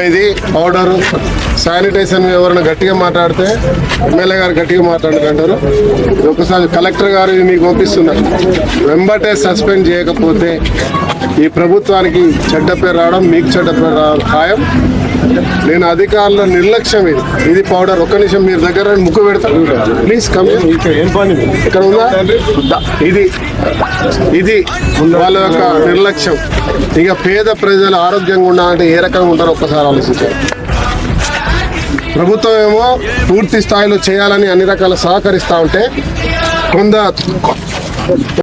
ఇది powder sanitization ఎవరైనా గట్టిగా మాట్లాడితే ఎమ్మెల్యే గారు గట్టిగా మాట్లాడుకుంటారు. ఒకసారి కలెక్టర్ గారు ఇది మీకు పంపిస్తున్నారు. వెంబటే సస్పెండ్ చేయకపోతే ఈ ప్రభుత్వానికి చెడ్డ పేరు రావడం, మీకు చెడ్డ పేరు రావడం ఖాయం. నేను అధికారుల నిర్లక్ష్యం ఇది పౌడర్. ఒక్క నిమిషం మీరు దగ్గర ముక్కు పెడతాను ప్లీజ్. కమ్ ఇక్కడ ఉందా? ఇది వాళ్ళ యొక్క నిర్లక్ష్యం. ఇక పేద ప్రజలు ఆరోగ్యంగా ఉండాలంటే ఏ రకంగా ఉంటారో ఒక్కసారి ఆలోచించారు. ప్రభుత్వం ఏమో పూర్తి స్థాయిలో చేయాలని అన్ని రకాల సహకరిస్తూ ఉంటే కొంత